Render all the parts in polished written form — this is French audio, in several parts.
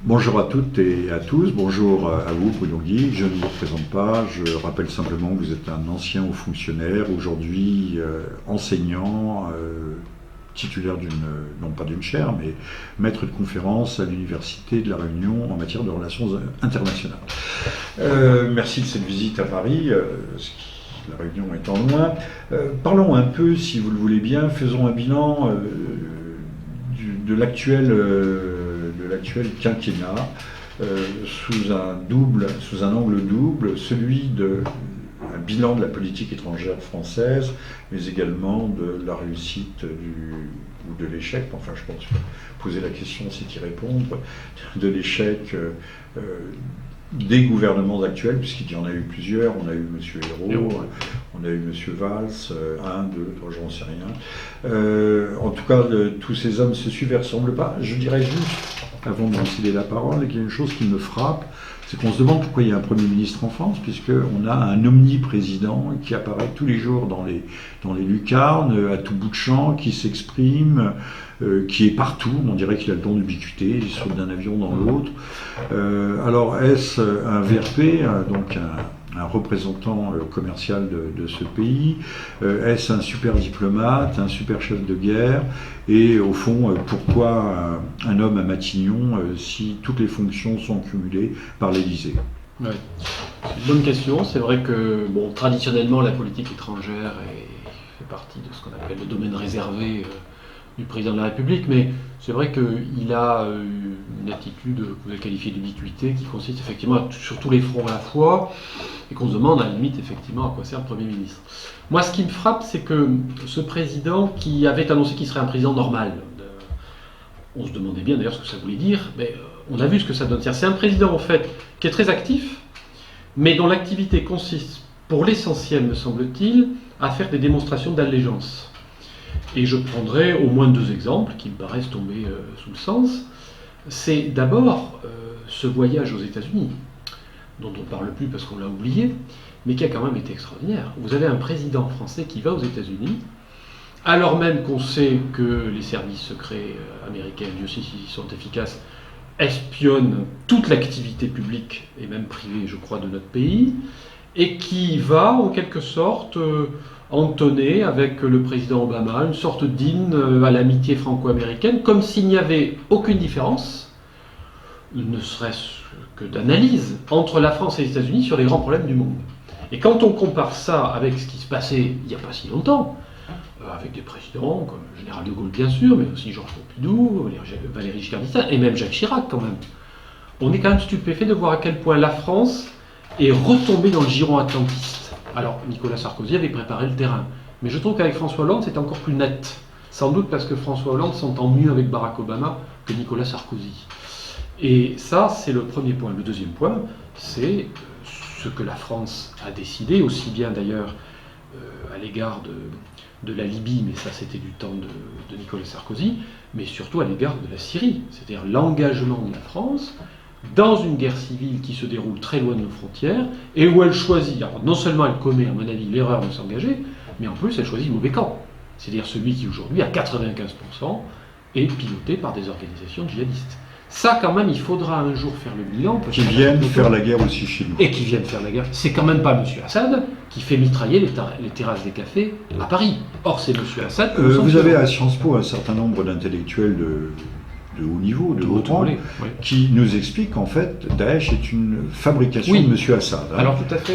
Bonjour à toutes et à tous, bonjour à vous Bruno Guy, je ne vous présente pas, je rappelle simplement que vous êtes un ancien haut fonctionnaire, aujourd'hui enseignant, titulaire non pas d'une chaire, mais maître de conférence à l'Université de La Réunion en matière de relations internationales. Merci de cette visite à Paris, la Réunion étant loin. Parlons un peu, si vous le voulez bien, faisons un bilan de l'actuel quinquennat sous un angle double, celui un bilan de la politique étrangère française, mais également de la réussite ou de l'échec, enfin je pense que poser la question c'est y répondre, de l'échec des gouvernements actuels, puisqu'il y en a eu plusieurs. On a eu M. Ayrault, on a eu M. Valls, un, deux, trois, j'en sais rien. En tout cas, tous ces hommes se suivent et ne ressemblent pas. Je dirais juste, avant de céder la parole, qu'il y a une chose qui me frappe, c'est qu'on se demande pourquoi il y a un Premier ministre en France, puisqu'on a un omniprésident qui apparaît tous les jours dans les lucarnes, à tout bout de champ, qui s'exprime, qui est partout. On dirait qu'il a le don d'ubiquité, il saute d'un avion dans l'autre. Alors est-ce un VRP, donc un représentant commercial de ce pays? Est-ce un super diplomate, un super chef de guerre? Et au fond, pourquoi un homme à Matignon si toutes les fonctions sont cumulées par l'Élysée? Ouais. C'est une bonne question. C'est vrai que traditionnellement, la politique étrangère fait partie de ce qu'on appelle le domaine réservé du président de la République, mais c'est vrai qu'il a une attitude que vous avez qualifiée d'ubiquité qui consiste effectivement sur tous les fronts à la fois, et qu'on se demande à la limite effectivement à quoi sert le Premier ministre. Moi, ce qui me frappe, c'est que ce président qui avait annoncé qu'il serait un président normal, on se demandait bien d'ailleurs ce que ça voulait dire, mais on a vu ce que ça donne. C'est un président en fait qui est très actif, mais dont l'activité consiste, pour l'essentiel me semble-t-il, à faire des démonstrations d'allégeance. Et je prendrai au moins deux exemples qui me paraissent tomber sous le sens. C'est d'abord ce voyage aux États-Unis, dont on ne parle plus parce qu'on l'a oublié, mais qui a quand même été extraordinaire. Vous avez un président français qui va aux États-Unis, alors même qu'on sait que les services secrets américains, Dieu sait s'ils sont efficaces, espionnent toute l'activité publique et même privée, je crois, de notre pays, et qui va en quelque sorte entonner avec le président Obama une sorte d'hymne à l'amitié franco-américaine, comme s'il n'y avait aucune différence, ne serait-ce que d'analyse, entre la France et les États-Unis sur les grands problèmes du monde. Et quand on compare ça avec ce qui se passait il n'y a pas si longtemps, avec des présidents comme le général de Gaulle bien sûr, mais aussi Georges Pompidou, Valéry Giscard d'Estaing, et même Jacques Chirac quand même, on est quand même stupéfait de voir à quel point la France est retombée dans le giron atlantiste. Alors, Nicolas Sarkozy avait préparé le terrain. Mais je trouve qu'avec François Hollande, c'est encore plus net. Sans doute parce que François Hollande s'entend mieux avec Barack Obama que Nicolas Sarkozy. Et ça, c'est le premier point. Le deuxième point, c'est ce que la France a décidé, aussi bien d'ailleurs à l'égard de la Libye, mais ça c'était du temps de Nicolas Sarkozy, mais surtout à l'égard de la Syrie. C'est-à-dire l'engagement de la France dans une guerre civile qui se déroule très loin de nos frontières, et où elle choisit, alors non seulement elle commet à mon avis l'erreur de s'engager, mais en plus elle choisit le mauvais camp. C'est-à-dire celui qui aujourd'hui, à 95%, est piloté par des organisations djihadistes. Ça quand même, il faudra un jour faire le bilan. Qui viennent faire la guerre aussi chez nous. Et qui viennent faire la guerre. C'est quand même pas M. Assad qui fait mitrailler les terrasses des cafés à Paris. Or c'est M. Assad que vous avez à Sciences Po un certain nombre d'intellectuels de haut niveau, de haut rang, qui nous explique qu'en fait, Daesh est une fabrication de M. Assad. Hein. Alors tout à fait.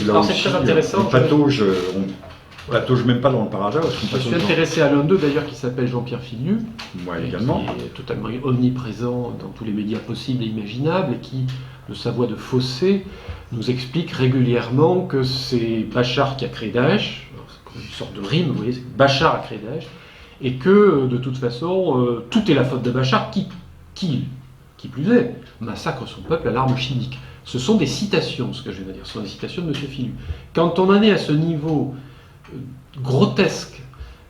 Alors c'est très intéressant. On patauge même pas dans le paradoxe. Je suis intéressé à l'un d'eux d'ailleurs qui s'appelle Jean-Pierre Filiu, également. Qui est totalement omniprésent dans tous les médias possibles et imaginables, et qui, de sa voix de Fossé, nous explique régulièrement que c'est Bachar qui a créé Daesh, une sorte de rime, vous voyez, c'est Bachar a créé Daesh, et que, de toute façon, tout est la faute de Bachar, qui plus est, massacre son peuple à l'arme chimique. Ce sont des citations, ce que je viens de dire, ce sont des citations de M. Filiu. Quand on en est à ce niveau grotesque,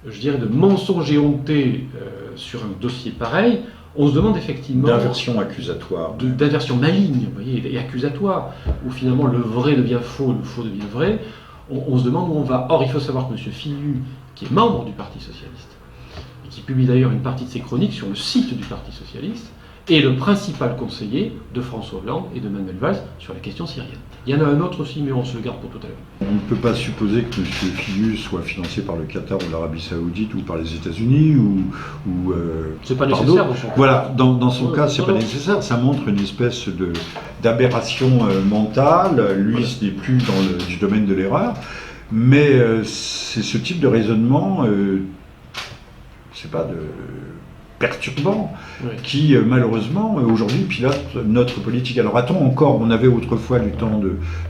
je dirais, de mensonge éhonté sur un dossier pareil, on se demande effectivement... D'inversion accusatoire. D'inversion maligne, vous voyez, et accusatoire, où finalement le vrai devient faux, le faux devient vrai. On se demande où on va. Or, il faut savoir que M. Filiu, qui est membre du Parti Socialiste, et qui publie d'ailleurs une partie de ses chroniques sur le site du Parti Socialiste, est le principal conseiller de François Hollande et de Manuel Valls sur la question syrienne. Il y en a un autre aussi, mais on se le garde pour tout à l'heure. On ne peut pas supposer que M. Fillus soit financé par le Qatar ou l'Arabie Saoudite ou par les États-Unis c'est pas par nécessaire d'autres. dans son cas. Voilà, dans son cas, c'est non, pas non. nécessaire. Ça montre une espèce d'aberration mentale. Lui, ce n'est plus du domaine de l'erreur. Mais c'est ce type de raisonnement, c'est pas perturbant, Oui. qui malheureusement aujourd'hui pilote notre politique. Alors attends encore, on avait autrefois du temps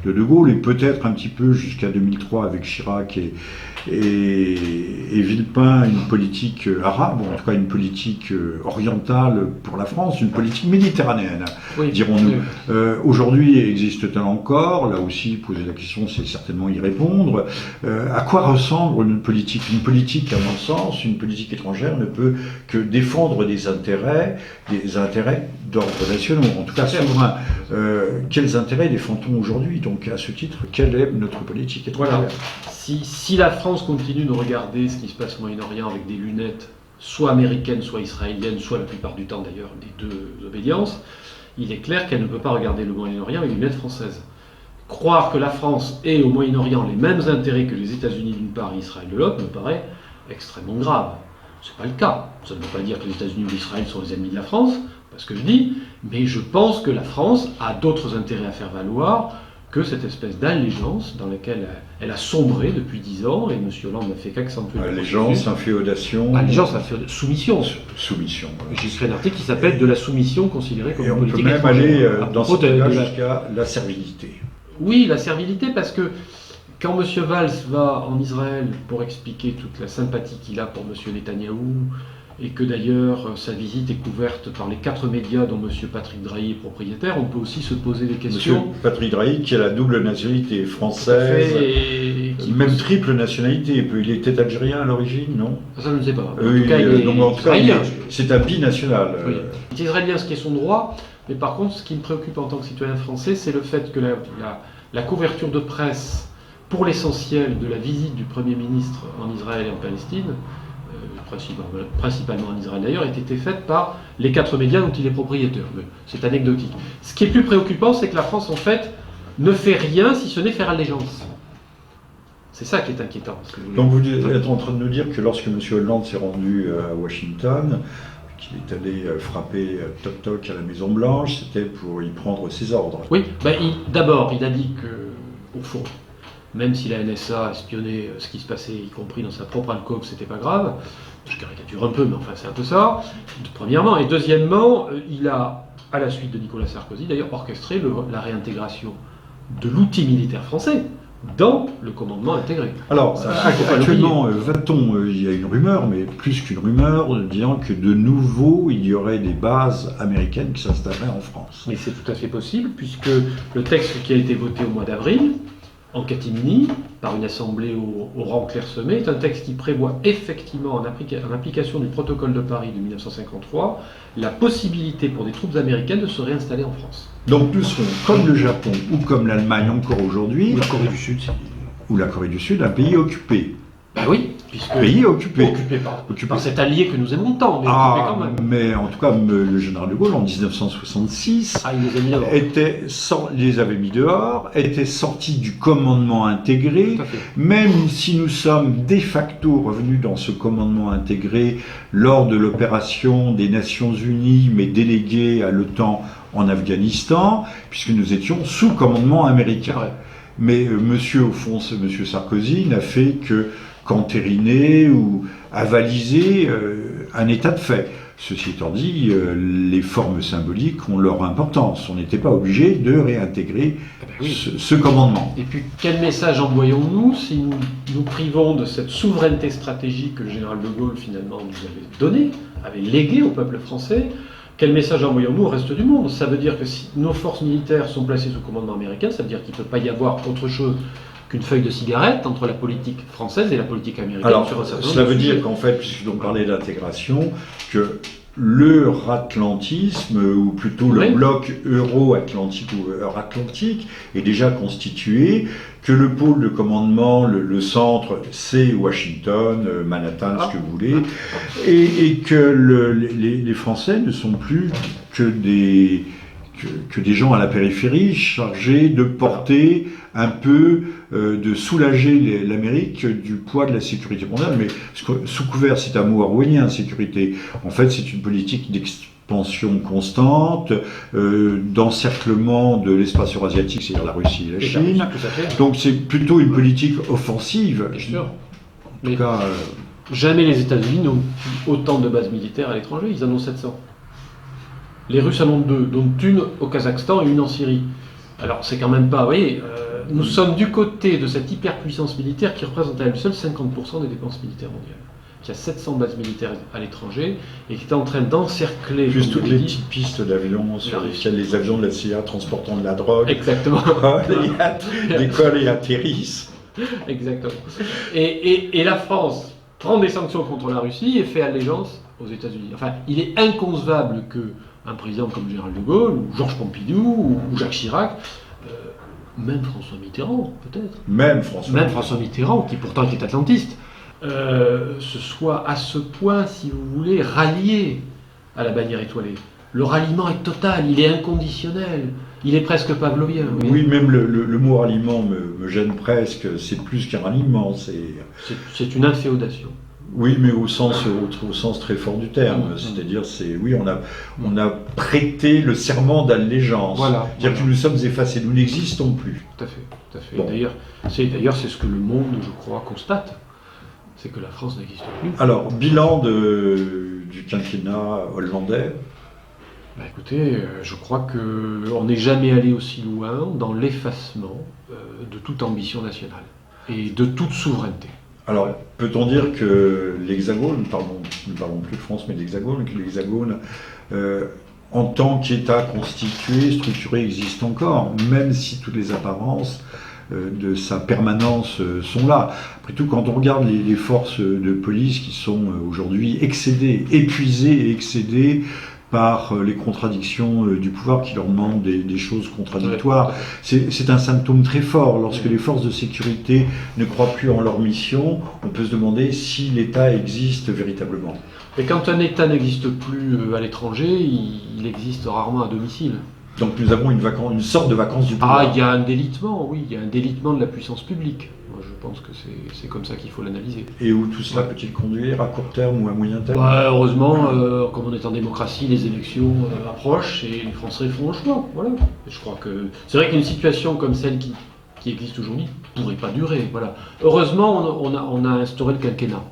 de Gaulle et peut-être un petit peu jusqu'à 2003 avec Chirac et Villepin une politique arabe, ou en tout cas une politique orientale pour la France, une politique méditerranéenne, Oui. dirons-nous. Oui. Aujourd'hui, existe-t-elle encore? Là aussi, poser la question, c'est certainement y répondre. À quoi ressemble une politique? Une politique, à mon sens, une politique étrangère ne peut que défendre des intérêts d'ordre nationaux, en tout cas souverains. Quels intérêts défend-on aujourd'hui? Donc, à ce titre, quelle est notre politique étrangère? Voilà. Si la France continue de regarder ce qui se passe au Moyen-Orient avec des lunettes, soit américaines, soit israéliennes, soit la plupart du temps d'ailleurs des deux obédiences, il est clair qu'elle ne peut pas regarder le Moyen-Orient avec des lunettes françaises. Croire que la France ait au Moyen-Orient les mêmes intérêts que les États-Unis d'une part et Israël de l'autre me paraît extrêmement grave. Ce n'est pas le cas. Ça ne veut pas dire que les États-Unis ou l'Israël sont les ennemis de la France, pas ce que je dis, mais je pense que la France a d'autres intérêts à faire valoir que cette espèce d'allégeance dans laquelle elle a sombré depuis 10 ans, et M. Hollande n'a fait qu'accentuer. Allégeance, inféodation. Allégeance, soumission. Soumission. J'ai écrit un article qui s'appelle « De la soumission considérée comme Et une on peut politique même étrangère ». aller dans ce cas jusqu'à la servilité. Oui, la servilité, parce que quand M. Valls va en Israël pour expliquer toute la sympathie qu'il a pour M. Netanyahou, et que d'ailleurs sa visite est couverte par les 4 médias dont M. Patrick Drahi est propriétaire, on peut aussi se poser des questions. M. Patrick Drahi, qui a la double nationalité française, et qui même triple nationalité. Il était algérien à l'origine, non? Ça, je ne sais pas. En Oui, tout cas, il est israélien. C'est un binational. Oui. Il est israélien, ce qui est son droit, mais par contre, ce qui me préoccupe en tant que citoyen français, c'est le fait que la couverture de presse, pour l'essentiel de la visite du Premier ministre en Israël et en Palestine, principalement en Israël d'ailleurs, a été faite par les 4 médias dont il est propriétaire. C'est anecdotique. Ce qui est plus préoccupant, c'est que la France, en fait, ne fait rien si ce n'est faire allégeance. C'est ça qui est inquiétant. Donc vous êtes en train de nous dire que lorsque M. Hollande s'est rendu à Washington, qu'il est allé frapper toc-toc à la Maison-Blanche, c'était pour y prendre ses ordres. Oui, d'abord, il a dit que, au fond, même si la NSA espionnait ce qui se passait, y compris dans sa propre alcôve, c'était pas grave. Je caricature un peu, mais enfin c'est un peu ça, premièrement. Et deuxièmement, il a, à la suite de Nicolas Sarkozy, d'ailleurs, orchestré la réintégration de l'outil militaire français dans le commandement intégré. Alors, actuellement, il y a une rumeur, mais plus qu'une rumeur, disant que de nouveau, il y aurait des bases américaines qui s'installeraient en France. Mais c'est tout à fait possible, puisque le texte qui a été voté au mois d'avril, en catimini, par une assemblée au rang clairsemé, est un texte qui prévoit effectivement, en application du protocole de Paris de 1953, la possibilité pour des troupes américaines de se réinstaller en France. Donc nous serons, comme le Japon ou comme l'Allemagne encore aujourd'hui, Ou la Corée du Sud, un pays occupé. Ben oui, puisque pays occupé. Occupé par cet allié que nous aimons tant, mais occupé quand même. Mais en tout cas, le général de Gaulle, en 1966, il les a mis dehors. Les avait mis dehors, était sorti du commandement intégré, même si nous sommes de facto revenus dans ce commandement intégré lors de l'opération des Nations Unies, mais délégués à l'OTAN en Afghanistan, puisque nous étions sous commandement américain. Mais monsieur Sarkozy n'a fait qu'entériner ou avaliser un état de fait. Ceci étant dit, les formes symboliques ont leur importance. On n'était pas obligé de réintégrer ce commandement. Et puis, quel message envoyons-nous si nous nous privons de cette souveraineté stratégique que le général de Gaulle, finalement, nous avait donnée, avait léguée au peuple français? Quel message envoyons-nous au reste du monde? Ça veut dire que si nos forces militaires sont placées sous commandement américain, ça veut dire qu'il ne peut pas y avoir autre chose qu'une feuille de cigarette entre la politique française et la politique américaine. Alors, cela veut dire qu'en fait, puisque l'on parlait d'intégration, que l'euratlantisme, ou plutôt le Oui. bloc euro-atlantique ou euro-atlantique, est déjà constitué, que le pôle de commandement, le centre, c'est Washington, Manhattan, ce que vous voulez, et que les Français ne sont plus que des gens à la périphérie chargés de porter un peu, de soulager l'Amérique du poids de la sécurité mondiale. Mais sous couvert, c'est un mot orwellien, sécurité. En fait, c'est une politique d'expansion constante, d'encerclement de l'espace eurasiatique, c'est-à-dire la Russie et la Chine. Tout à fait. Donc c'est plutôt une politique offensive. Bien sûr. En tout Mais cas, jamais les États-Unis n'ont autant de bases militaires à l'étranger, ils en ont 700. Les Russes en ont 2, dont une au Kazakhstan et une en Syrie. Alors c'est quand même pas, vous voyez, nous sommes du côté de cette hyperpuissance militaire qui représente à elle seule 50% des dépenses militaires mondiales, qui a 700 bases militaires à l'étranger et qui est en train d'encercler... plus comme toutes vous les dites, petites pistes d'avions sur La lesquelles les avions de la CIA transportant de la drogue Exactement. décollent et atterrissent. Exactement. Et la France prend des sanctions contre la Russie et fait allégeance aux États-Unis. Enfin, il est inconcevable qu'un président comme le général de Gaulle, ou Georges Pompidou, ou Jacques Chirac, même François Mitterrand, peut-être, Même François Mitterrand, qui pourtant était atlantiste, se soit à ce point, si vous voulez, rallié à la bannière étoilée. Le ralliement est total, il est inconditionnel, il est presque pavlovien. vous voyez. Oui, même le mot ralliement me gêne presque. C'est plus qu'un ralliement. C'est une inféodation. Oui, mais au sens très fort du terme. C'est-à-dire, oui, on a prêté le serment d'allégeance. Voilà. C'est-à-dire que nous sommes effacés, nous n'existons plus. Tout à fait, tout à fait. Bon. D'ailleurs, c'est ce que le monde, je crois, constate. C'est que la France n'existe plus. Alors, bilan du quinquennat hollandais. Bah, écoutez, je crois qu'on n'est jamais allé aussi loin dans l'effacement de toute ambition nationale et de toute souveraineté. Alors, peut-on dire que l'Hexagone, nous parlons plus de France, mais de l'Hexagone, que l'Hexagone, en tant qu'État constitué, structuré, existe encore, même si toutes les apparences de sa permanence sont là. Après tout, quand on regarde les forces de police qui sont aujourd'hui épuisées et excédées par les contradictions du pouvoir qui leur demandent des choses contradictoires. C'est un symptôme très fort. Lorsque les forces de sécurité ne croient plus en leur mission, on peut se demander si l'État existe véritablement. Et quand un État n'existe plus à l'étranger, il existe rarement à domicile. Donc nous avons une sorte de vacances du pouvoir. Ah, il y a un délitement, oui, il y a un délitement de la puissance publique. Moi, je pense que c'est comme ça qu'il faut l'analyser. Et où tout cela peut-il conduire, à court terme ou à moyen terme? Heureusement, comme on est en démocratie, les élections approchent et les Français font un choix. Voilà. Et je crois que c'est vrai qu'une situation comme celle qui existe aujourd'hui ne pourrait pas durer. Voilà. Heureusement, on a instauré le quinquennat.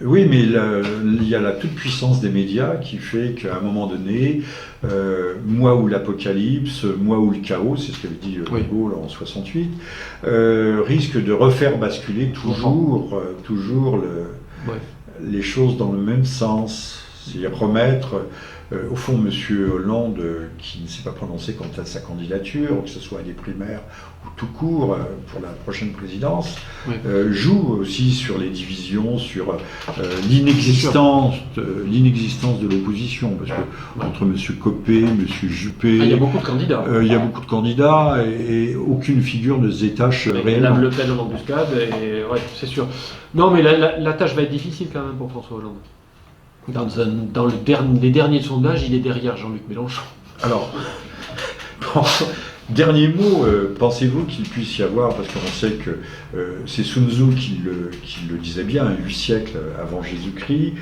Oui, mais il y a la toute-puissance des médias qui fait qu'à un moment donné, moi ou l'apocalypse, moi ou le chaos, c'est ce qu'avait dit De Gaulle en 68, risque de refaire basculer toujours les choses dans le même sens. C'est remettre, au fond, M. Hollande, qui ne s'est pas prononcé quant à sa candidature, que ce soit à des primaires ou tout court pour la prochaine présidence, joue aussi sur les divisions, sur l'inexistence de l'opposition. Parce que entre M. Copé, M. Juppé, il y a beaucoup de candidats. Il y a beaucoup de candidats et aucune figure ne se détache réellement. Madame Le Pen en embuscade, c'est sûr. Non, mais la tâche va être difficile quand même pour François Hollande. Dans les derniers sondages, il est derrière Jean-Luc Mélenchon. Alors, dernier mot, pensez-vous qu'il puisse y avoir, parce qu'on sait que c'est Sun Tzu qui le disait bien, 8 siècles avant Jésus-Christ,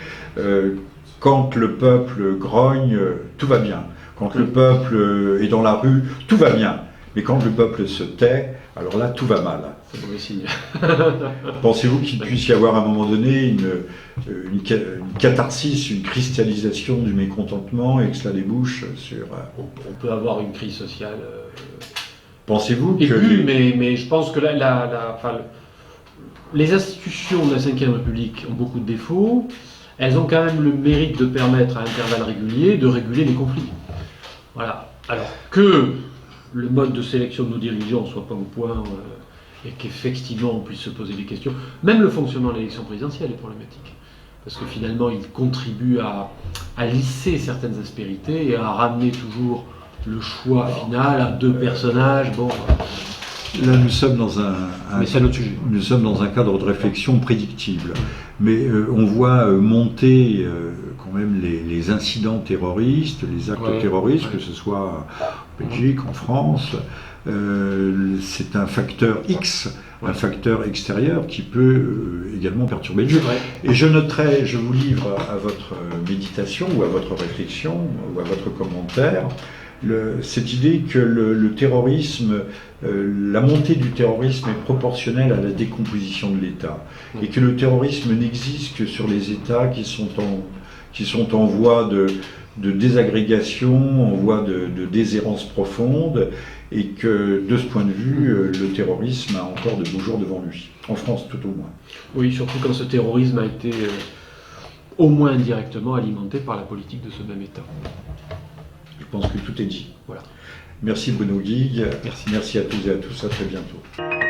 quand le peuple grogne, tout va bien. Quand le peuple est dans la rue, tout va bien. Mais quand le peuple se tait, alors là, tout va mal. C'est mauvais signe. Pensez-vous qu'il puisse y avoir à un moment donné une catharsis, une cristallisation du mécontentement et que cela débouche sur... On peut avoir une crise sociale Pensez-vous aiguë, mais je pense que les institutions de la Ve République ont beaucoup de défauts. Elles ont quand même le mérite de permettre à intervalles réguliers de réguler les conflits. Voilà. Alors que le mode de sélection de nos dirigeants ne soit pas au point et qu'effectivement on puisse se poser des questions. Même le fonctionnement de l'élection présidentielle est problématique. parce que finalement il contribue à lisser certaines aspérités et à ramener toujours le choix final à deux personnages. Bon, là nous sommes dans mais c'est un autre sujet. Nous sommes dans un cadre de réflexion prédictible, mais on voit monter quand même les incidents terroristes, les actes terroristes, que ce soit en Belgique, en France. C'est un facteur X, un facteur extérieur qui peut également perturber le jeu. Et je noterai, je vous livre à votre méditation ou à votre réflexion ou à votre commentaire, cette idée que le terrorisme, la montée du terrorisme est proportionnelle à la décomposition de l'État, et que le terrorisme n'existe que sur les États qui sont en voie de désagrégation, en voie de déshérence profonde, et que de ce point de vue, le terrorisme a encore de beaux jours devant lui, en France tout au moins. Oui, surtout quand ce terrorisme a été au moins indirectement alimenté par la politique de ce même État. Je pense que tout est dit. Voilà. Merci Bruno Guigues. Merci à tous et à tous. À très bientôt.